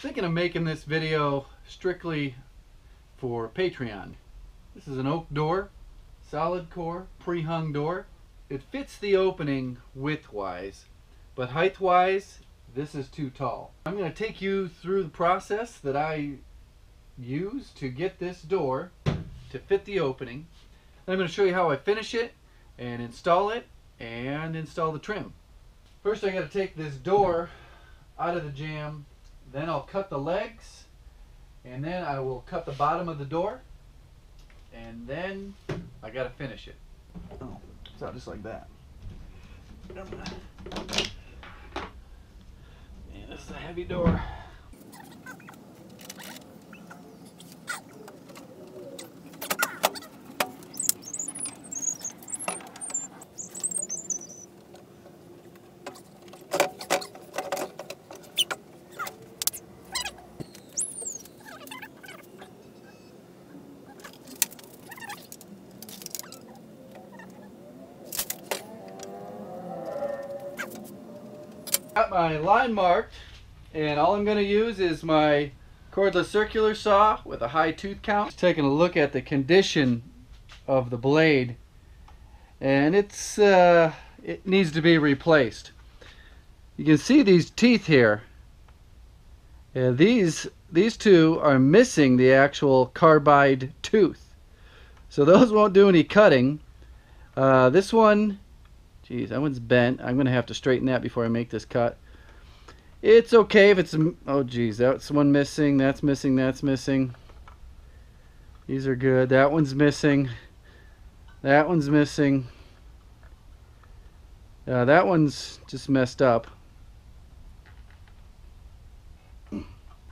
thinking of making this video strictly for Patreon. This is an oak door, solid core, pre-hung door. It fits the opening width-wise, but height-wise, this is too tall. I'm going to take you through the process that I use to get this door to fit the opening. I'm going to show you how I finish it and install it and install the trim. First I got to take this door out of the jamb, then I'll cut the legs, and then I will cut the bottom of the door, and then I got to finish it. Oh, it's out just like that. Man, this is a heavy door. Got my line marked, and all I'm going to use is my cordless circular saw with a high tooth count. Just taking a look at the condition of the blade, and it needs to be replaced. You can see these teeth here. These two are missing the actual carbide tooth, so those won't do any cutting. This one, geez, that one's bent. I'm going to have to straighten that before I make this cut. It's okay if it's... Oh, geez, that's one missing. That's missing. That's missing. These are good. That one's missing. That one's missing. That one's just messed up. It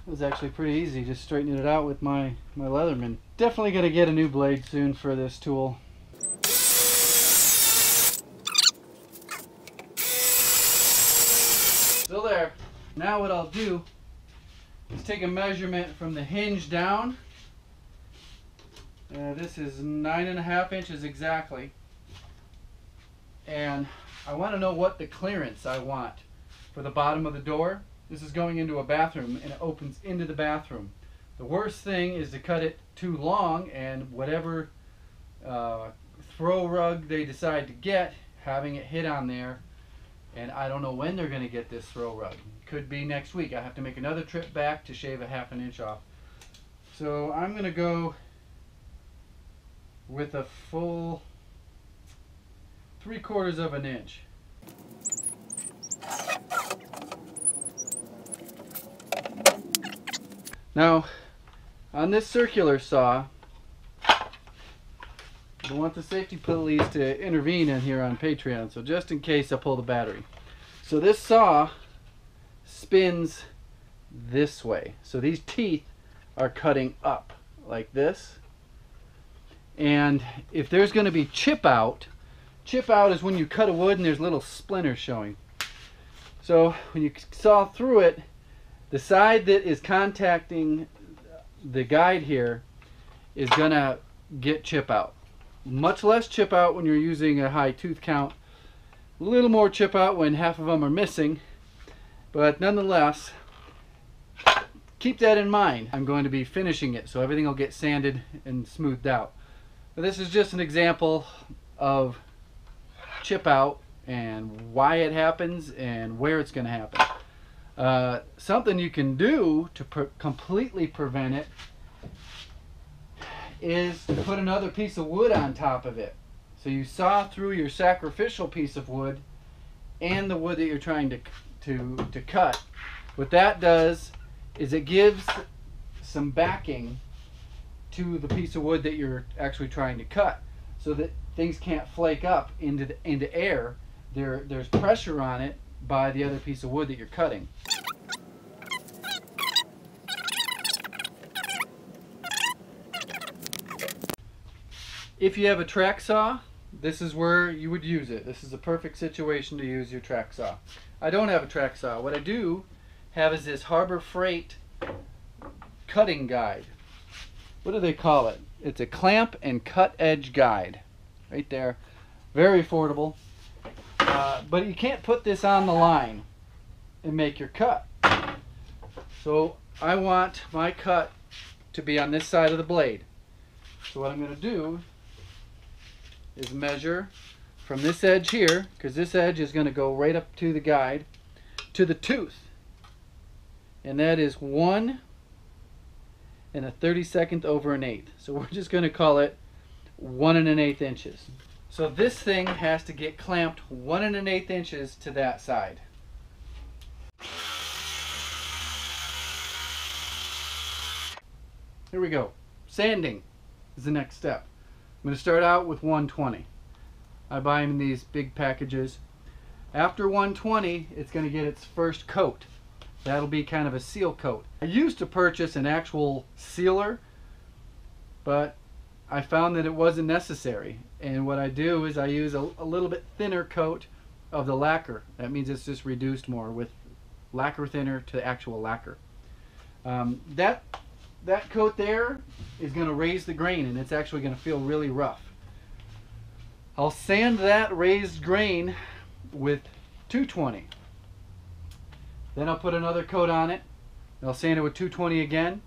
was actually pretty easy just straightening it out with my Leatherman. Definitely going to get a new blade soon for this tool. Still there. Now what I'll do is take a measurement from the hinge down. This is 9.5 inches exactly. And I want to know what the clearance I want for the bottom of the door. This is going into a bathroom and it opens into the bathroom. The worst thing is to cut it too long, and whatever throw rug they decide to get, having it hit on there. And I don't know when they're going to get this throw rug. Could be next week. I have to make another trip back to shave a ½ inch off. So I'm going to go with a full 3/4 of an inch. Now, on this circular saw, I don't want the safety police to intervene in here on Patreon, so just in case I pull the battery. So this saw spins this way. So these teeth are cutting up like this. And if there's going to be chip out is when you cut a wood and there's little splinters showing. So when you saw through it, the side that is contacting the guide here is going to get chip out. Much less chip out when you're using a high tooth count. A little more chip out when half of them are missing. But nonetheless, keep that in mind. I'm going to be finishing it, so everything will get sanded and smoothed out. But this is just an example of chip out and why it happens and where it's going to happen. Something you can do to completely prevent it is to put another piece of wood on top of it. So you saw through your sacrificial piece of wood and the wood that you're trying to cut. What that does is it gives some backing to the piece of wood that you're actually trying to cut, so that things can't flake up into air. There's pressure on it by the other piece of wood that you're cutting. If you have a track saw, this is where you would use it. This is a perfect situation to use your track saw. I don't have a track saw. What I do have is this Harbor Freight cutting guide. What do they call it? It's a clamp and cut edge guide. Right there. Very affordable. But you can't put this on the line and make your cut. So I want my cut to be on this side of the blade. So what I'm going to do is measure from this edge here, because this edge is going to go right up to the guide, to the tooth. And that is 1 1/32 over an eighth. So we're just going to call it 1 1/8 inches. So this thing has to get clamped 1 1/8 inches to that side. Here we go. Sanding is the next step. I'm going to start out with 120. I buy them in these big packages. After 120, it's going to get its first coat. That'll be kind of a seal coat. I used to purchase an actual sealer, but I found that it wasn't necessary. And what I do is I use a little bit thinner coat of the lacquer. That means it's just reduced more with lacquer thinner to actual lacquer. That coat there is going to raise the grain, and it's actually going to feel really rough. I'll sand that raised grain with 220. Then I'll put another coat on it. I'll sand it with 220 again,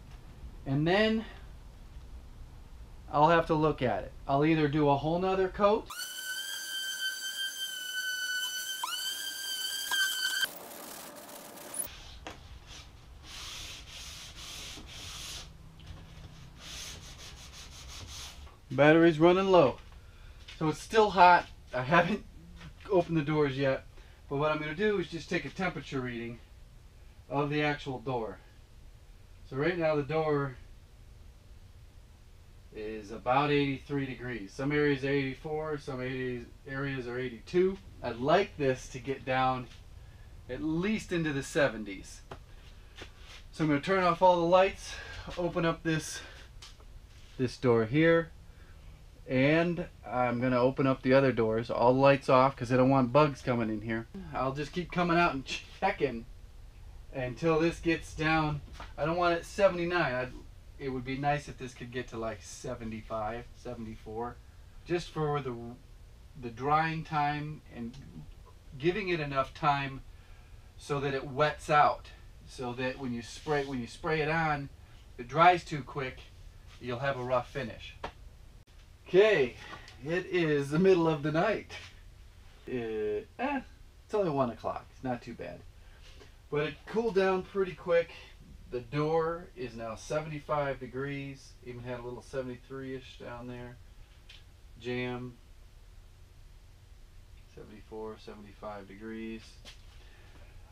and then I'll have to look at it. I'll either do a whole nother coat, battery's running low, so it's still hot. I haven't opened the doors yet, but what I'm going to do is just take a temperature reading of the actual door. So right now the door is about 83 degrees. Some areas are 84, some areas are 82. I'd like this to get down at least into the 70s. So I'm going to turn off all the lights, open up this door here, and I'm going to open up the other doors, all the lights off because I don't want bugs coming in here. I'll just keep coming out and checking until this gets down. I don't want it 79. It would be nice if this could get to like 75, 74, just for the drying time and giving it enough time so that it wets out, so that when you spray it on, if it dries too quick, you'll have a rough finish. Okay, it is the middle of the night. It's only 1 o'clock. It's not too bad. But it cooled down pretty quick. The door is now 75 degrees. Even had a little 73-ish down there. Jam. 74, 75 degrees.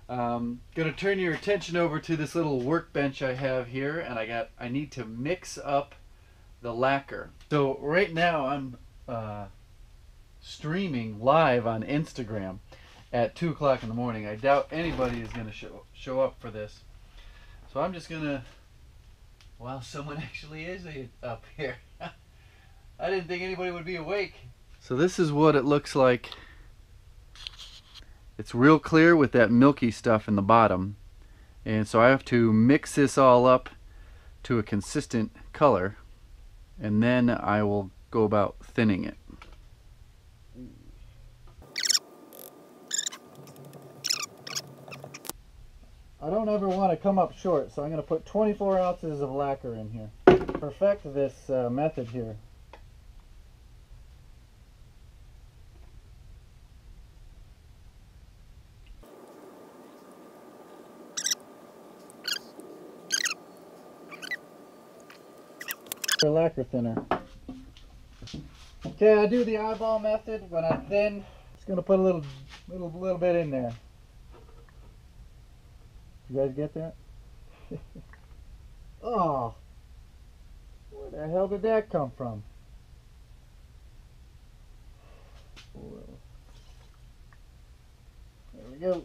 Gonna turn your attention over to this little workbench I have here, and I need to mix up the lacquer. So right now I'm streaming live on Instagram at 2 o'clock in the morning. I doubt anybody is gonna show up for this. So I'm just gonna, wow, someone actually is up here. I didn't think anybody would be awake. So this is what it looks like. It's real clear with that milky stuff in the bottom. And so I have to mix this all up to a consistent color, and then I will go about thinning it. I don't ever want to come up short, so I'm going to put 24 ounces of lacquer in here. Perfect this method here. Lacquer thinner. Okay, I do the eyeball method. When I thin, just going to put a little bit in there. You guys get that? Oh, where the hell did that come from? There we go.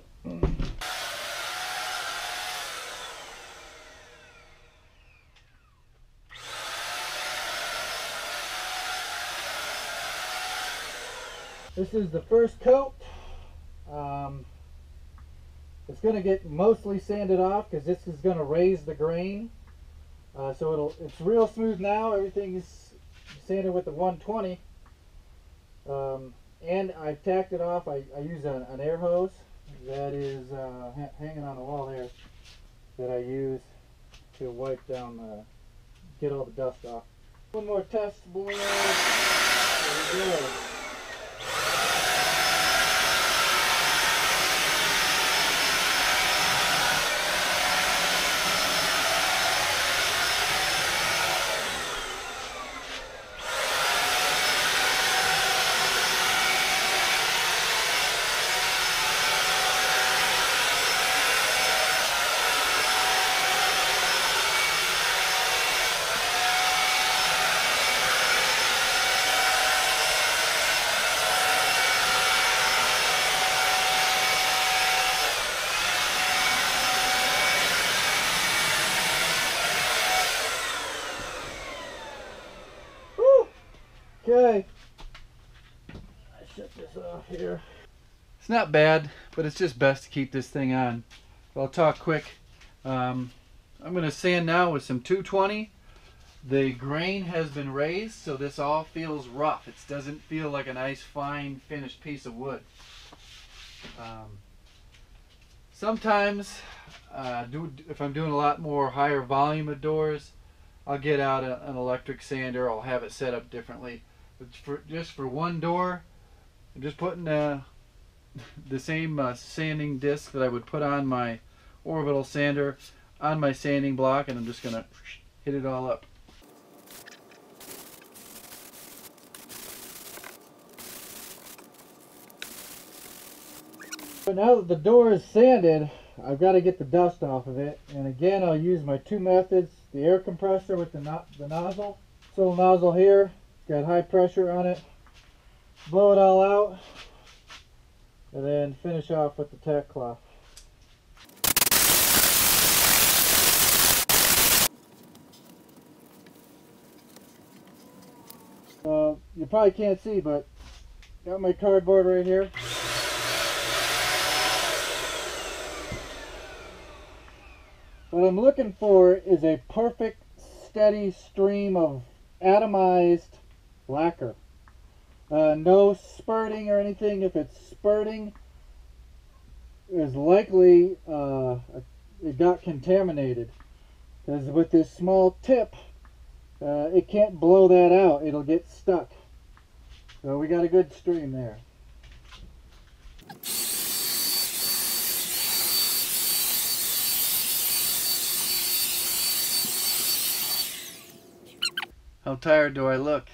This is the first coat. It's going to get mostly sanded off because this is going to raise the grain. So it's real smooth now. Everything is sanded with the 120. And I've tacked it off. I use an air hose that is hanging on the wall there that I use to wipe down, get all the dust off. One more test, boys. There we go. Okay, I shut this off here. It's not bad, but it's just best to keep this thing on. I'll talk quick. I'm going to sand now with some 220. The grain has been raised, so this all feels rough. It doesn't feel like a nice, fine, finished piece of wood. Sometimes, if I'm doing a lot more higher volume of doors, I'll get out an electric sander. I'll have it set up differently. But just for one door, I'm just putting the same sanding disc that I would put on my orbital sander on my sanding block, and I'm just going to hit it all up. So now that the door is sanded, I've got to get the dust off of it. And again, I'll use my two methods. The air compressor with the nozzle. This little nozzle here, got high pressure on it. Blow it all out. And then finish off with the tack cloth. You probably can't see, but got my cardboard right here. What I'm looking for is a perfect steady stream of atomized lacquer. No spurting or anything. If it's spurting, it's likely it got contaminated, because with this small tip it can't blow that out. It'll get stuck. So we got a good stream there. How tired do I look?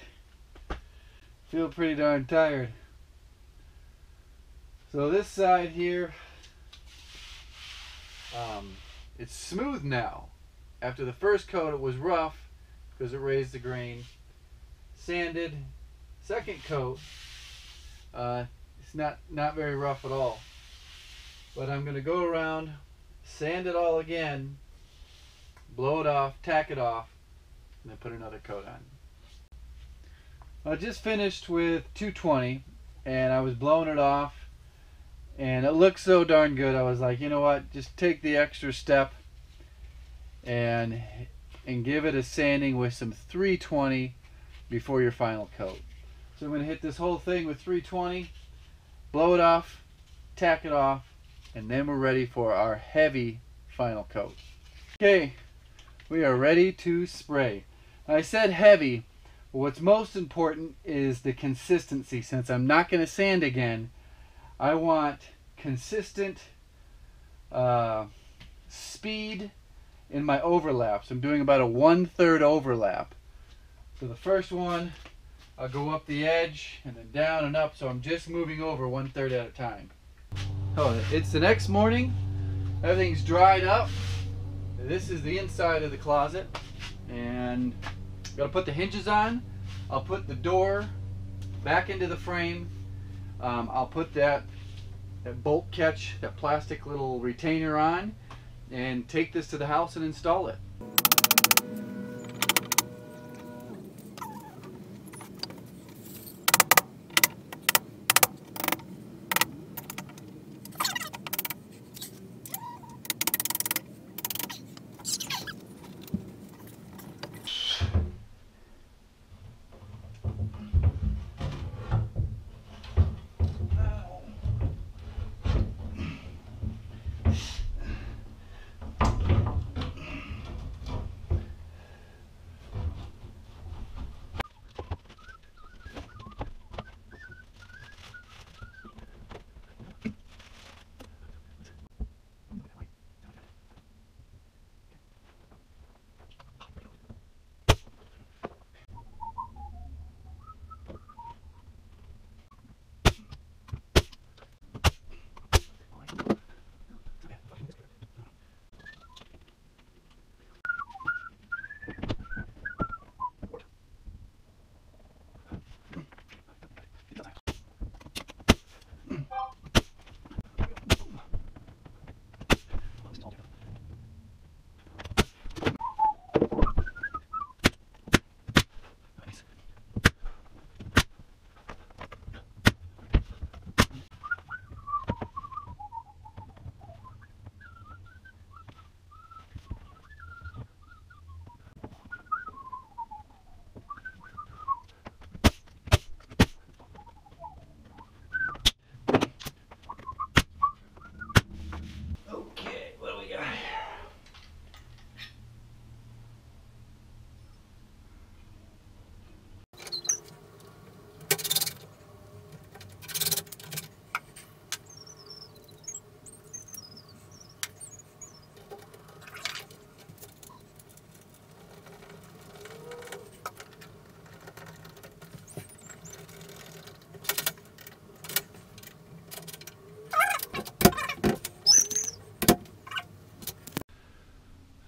Feel pretty darn tired. So this side here, it's smooth now. After the first coat it was rough because it raised the grain. Sanded, second coat, it's not very rough at all. But I'm going to go around, sand it all again, blow it off, tack it off, and then put another coat on. I just finished with 220 and I was blowing it off, and it looked so darn good. I was like, you know what, just take the extra step and give it a sanding with some 320 before your final coat. So I'm going to hit this whole thing with 320, blow it off, tack it off, and then we're ready for our heavy final coat. Okay, we are ready to spray. I said heavy. What's most important is the consistency. Since I'm not going to sand again, I want consistent speed in my overlaps. I'm doing about a 1/3 overlap. So the first one, I'll go up the edge and then down and up, so I'm just moving over 1/3 at a time. Oh, it's the next morning. Everything's dried up. This is the inside of the closet, and got to put the hinges on. I'll put the door back into the frame. I'll put that bolt catch, that plastic little retainer on, and take this to the house and install it.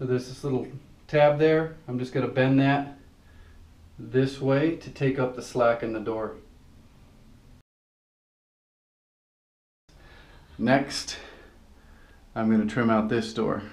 So there's this little tab there. I'm just going to bend that this way to take up the slack in the door. Next, I'm going to trim out this door.